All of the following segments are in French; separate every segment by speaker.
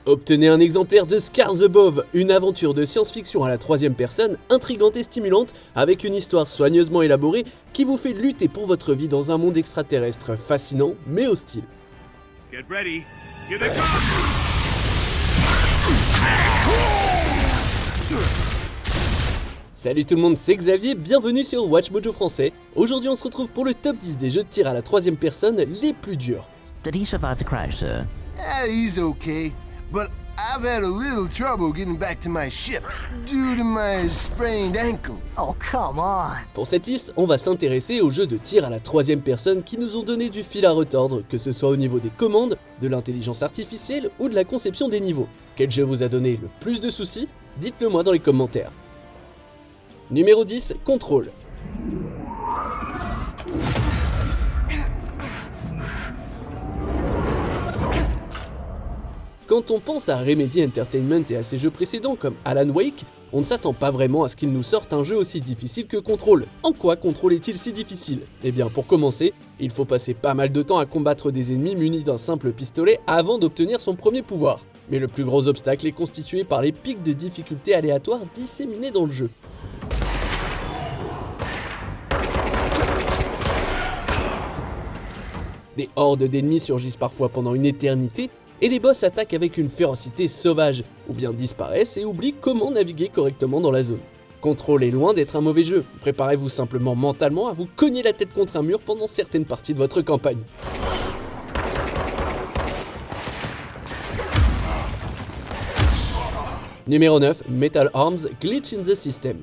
Speaker 1: Obtenez un exemplaire de Scars Above, une aventure de science-fiction à la troisième personne, intrigante et stimulante, avec une histoire soigneusement élaborée qui vous fait lutter pour votre vie dans un monde extraterrestre fascinant mais hostile.
Speaker 2: Get ready. Here they come.
Speaker 1: Salut tout le monde, c'est Xavier, bienvenue sur Watch Mojo Français. Aujourd'hui on se retrouve pour le top 10 des jeux de tir à la troisième personne les plus durs.
Speaker 3: Did he survive the crash, sir?
Speaker 4: Yeah, he's okay, but I've had a little trouble getting back to my ship due to my sprained ankle.
Speaker 3: Oh, come on.
Speaker 1: Pour cette liste, on va s'intéresser aux jeux de tir à la troisième personne qui nous ont donné du fil à retordre, que ce soit au niveau des commandes, de l'intelligence artificielle ou de la conception des niveaux. Quel jeu vous a donné le plus de soucis? Dites-le moi dans les commentaires. Numéro 10, Control. Quand on pense à Remedy Entertainment et à ses jeux précédents comme Alan Wake, on ne s'attend pas vraiment à ce qu'ils nous sortent un jeu aussi difficile que Control. En quoi Control est-il si difficile? Eh bien pour commencer, il faut passer pas mal de temps à combattre des ennemis munis d'un simple pistolet avant d'obtenir son premier pouvoir. Mais le plus gros obstacle est constitué par les pics de difficulté aléatoires disséminés dans le jeu. Des hordes d'ennemis surgissent parfois pendant une éternité, et les boss attaquent avec une férocité sauvage, ou bien disparaissent et oublient comment naviguer correctement dans la zone. Control est loin d'être un mauvais jeu, préparez-vous simplement mentalement à vous cogner la tête contre un mur pendant certaines parties de votre campagne. Numéro 9, Metal Arms Glitch in the System.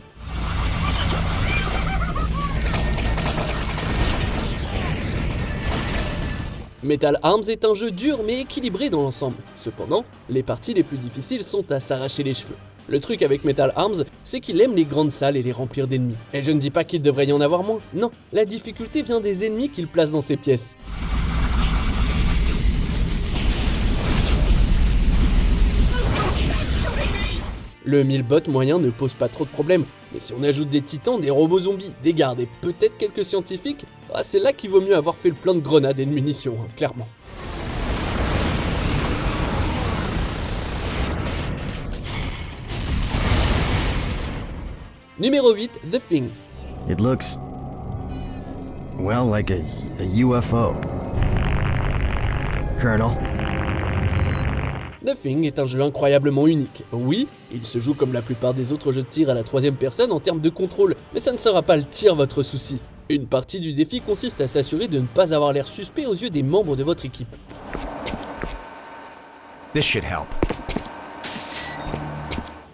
Speaker 1: Metal Arms est un jeu dur mais équilibré dans l'ensemble. Cependant, les parties les plus difficiles sont à s'arracher les cheveux. Le truc avec Metal Arms, c'est qu'il aime les grandes salles et les remplir d'ennemis. Et je ne dis pas qu'il devrait y en avoir moins, non, la difficulté vient des ennemis qu'il place dans ses pièces. Le 1000 bots moyen ne pose pas trop de problèmes, mais si on ajoute des titans, des robots zombies, des gardes et peut-être quelques scientifiques, c'est là qu'il vaut mieux avoir fait le plein de grenades et de munitions, clairement. Numéro 8, The Thing.
Speaker 5: It looks, well, like a UFO. Colonel?
Speaker 1: The Thing est un jeu incroyablement unique. Oui, il se joue comme la plupart des autres jeux de tir à la troisième personne en termes de contrôle, mais ça ne sera pas le tir votre souci. Une partie du défi consiste à s'assurer de ne pas avoir l'air suspect aux yeux des membres de votre équipe.
Speaker 2: This should help.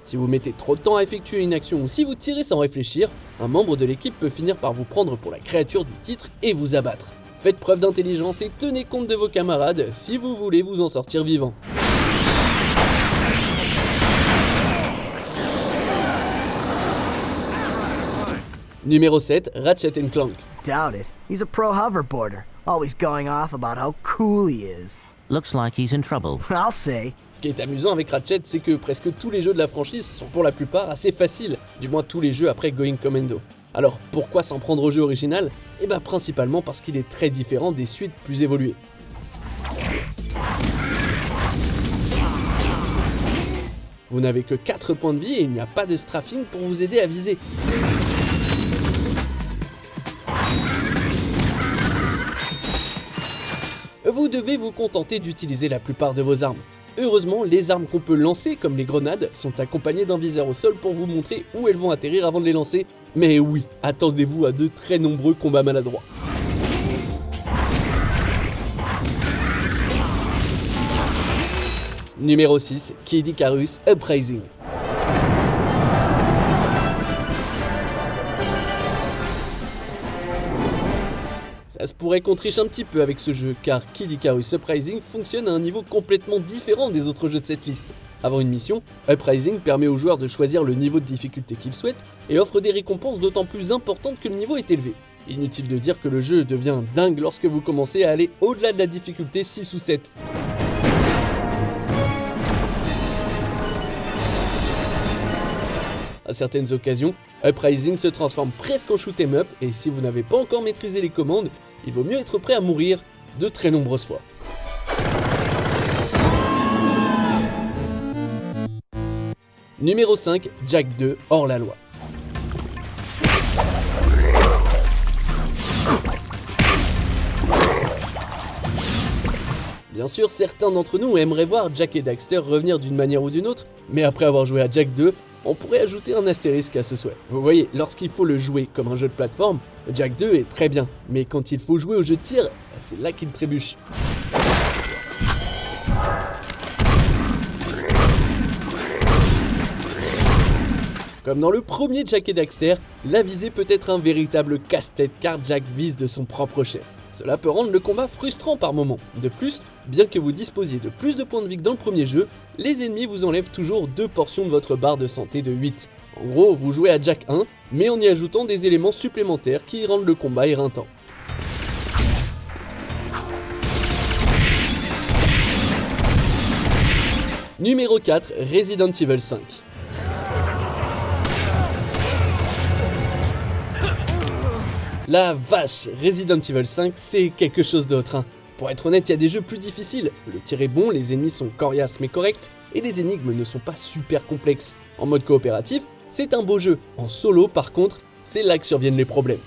Speaker 1: Si vous mettez trop de temps à effectuer une action ou si vous tirez sans réfléchir, un membre de l'équipe peut finir par vous prendre pour la créature du titre et vous abattre. Faites preuve d'intelligence et tenez compte de vos camarades si vous voulez vous en sortir vivant. Numéro 7, Ratchet & Clank.
Speaker 6: Doubt it. He's a pro hoverboarder, always going off about how cool he is.
Speaker 3: Looks like he's in trouble.
Speaker 6: I'll say.
Speaker 1: Ce qui est amusant avec Ratchet, c'est que presque tous les jeux de la franchise sont pour la plupart assez faciles, du moins tous les jeux après Going Commando. Alors pourquoi s'en prendre au jeu original? Eh ben principalement parce qu'il est très différent des suites plus évoluées. Vous n'avez que 4 points de vie et il n'y a pas de strafing pour vous aider à viser. Vous devez vous contenter d'utiliser la plupart de vos armes. Heureusement, les armes qu'on peut lancer, comme les grenades, sont accompagnées d'un viseur au sol pour vous montrer où elles vont atterrir avant de les lancer. Mais oui, attendez-vous à de très nombreux combats maladroits. Numéro 6, Kid Icarus Uprising. Ça se pourrait qu'on triche un petit peu avec ce jeu, car Kid Icarus Uprising fonctionne à un niveau complètement différent des autres jeux de cette liste. Avant une mission, Uprising permet aux joueurs de choisir le niveau de difficulté qu'ils souhaitent et offre des récompenses d'autant plus importantes que le niveau est élevé. Inutile de dire que le jeu devient dingue lorsque vous commencez à aller au-delà de la difficulté 6 ou 7. À certaines occasions, Uprising se transforme presque en shoot 'em up et si vous n'avez pas encore maîtrisé les commandes, il vaut mieux être prêt à mourir de très nombreuses fois. Numéro 5, Jack 2, hors la loi. Bien sûr, certains d'entre nous aimeraient voir Jack et Daxter revenir d'une manière ou d'une autre, mais après avoir joué à Jack 2, on pourrait ajouter un astérisque à ce souhait. Vous voyez, lorsqu'il faut le jouer comme un jeu de plateforme, Jack 2 est très bien, mais quand il faut jouer au jeu de tir, c'est là qu'il trébuche. Comme dans le premier Jack et Daxter, la visée peut être un véritable casse-tête car Jack vise de son propre chef. Cela peut rendre le combat frustrant par moments. De plus, bien que vous disposiez de plus de points de vie que dans le premier jeu, les ennemis vous enlèvent toujours 2 portions de votre barre de santé de 8. En gros, vous jouez à Jack 1, mais en y ajoutant des éléments supplémentaires qui rendent le combat éreintant. Numéro 4, Resident Evil 5. La vache, Resident Evil 5, c'est quelque chose d'autre, hein. Pour être honnête, il y a des jeux plus difficiles. Le tir est bon, les ennemis sont coriaces mais corrects, et les énigmes ne sont pas super complexes. En mode coopératif, c'est un beau jeu. En solo, par contre, c'est là que surviennent les problèmes.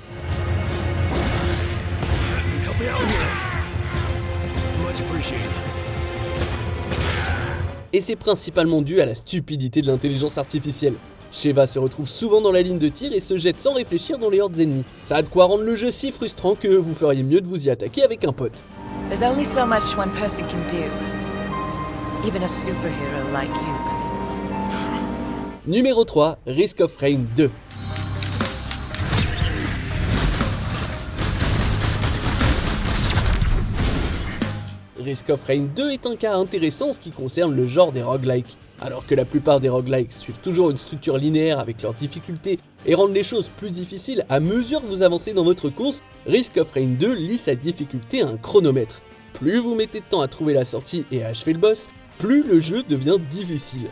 Speaker 1: Et c'est principalement dû à la stupidité de l'intelligence artificielle. Sheva se retrouve souvent dans la ligne de tir et se jette sans réfléchir dans les hordes ennemies. Ça a de quoi rendre le jeu si frustrant que vous feriez mieux de vous y attaquer avec un pote.
Speaker 7: There's only so much one person can do. Even a superhero like you, Chris.
Speaker 1: Numéro 3, Risk of Rain 2. Risk of Rain 2 est un cas intéressant en ce qui concerne le genre des roguelikes. Alors que la plupart des roguelikes suivent toujours une structure linéaire avec leurs difficultés et rendent les choses plus difficiles à mesure que vous avancez dans votre course, Risk of Rain 2 lie sa difficulté à un chronomètre. Plus vous mettez de temps à trouver la sortie et à achever le boss, plus le jeu devient difficile.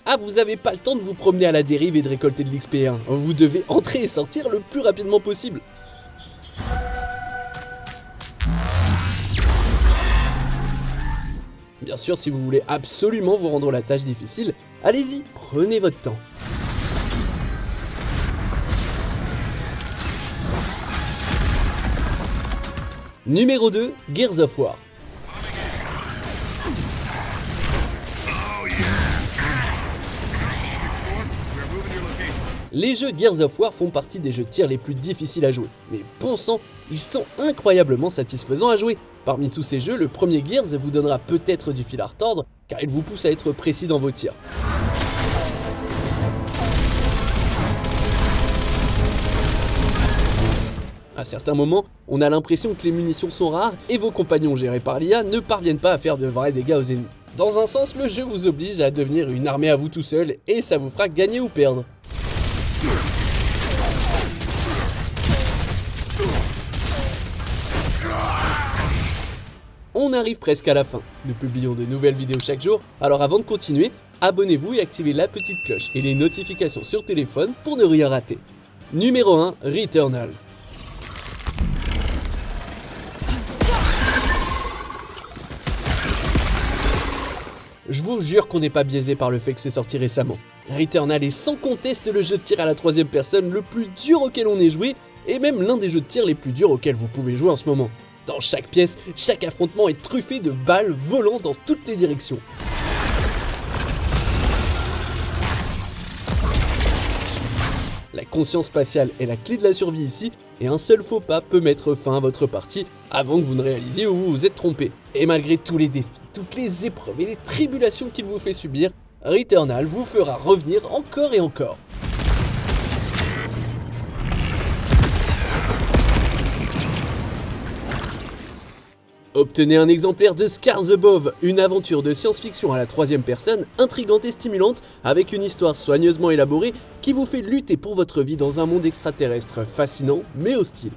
Speaker 1: Ah, vous avez pas le temps de vous promener à la dérive et de récolter de l'XP1. Vous devez entrer et sortir le plus rapidement possible. Bien sûr, si vous voulez absolument vous rendre la tâche difficile, allez-y, prenez votre temps. Numéro 2, Gears of War. Les jeux Gears of War font partie des jeux de tir les plus difficiles à jouer, mais bon sang, ils sont incroyablement satisfaisants à jouer. Parmi tous ces jeux, le premier Gears vous donnera peut-être du fil à retordre, car il vous pousse à être précis dans vos tirs. À certains moments, on a l'impression que les munitions sont rares et vos compagnons gérés par l'IA ne parviennent pas à faire de vrais dégâts aux ennemis. Dans un sens, le jeu vous oblige à devenir une armée à vous tout seul et ça vous fera gagner ou perdre. On arrive presque à la fin. Nous publions de nouvelles vidéos chaque jour, alors avant de continuer, abonnez-vous et activez la petite cloche et les notifications sur téléphone pour ne rien rater. Numéro 1, Returnal. Je vous jure qu'on n'est pas biaisé par le fait que c'est sorti récemment. Returnal est sans conteste le jeu de tir à la troisième personne le plus dur auquel on ait joué, et même l'un des jeux de tir les plus durs auxquels vous pouvez jouer en ce moment. Dans chaque pièce, chaque affrontement est truffé de balles volant dans toutes les directions. La conscience spatiale est la clé de la survie ici, et un seul faux pas peut mettre fin à votre partie avant que vous ne réalisiez où vous vous êtes trompé. Et malgré tous les défis, toutes les épreuves et les tribulations qu'il vous fait subir, Returnal vous fera revenir encore et encore. Obtenez un exemplaire de Scars Above, une aventure de science-fiction à la troisième personne, intrigante et stimulante, avec une histoire soigneusement élaborée qui vous fait lutter pour votre vie dans un monde extraterrestre fascinant mais hostile.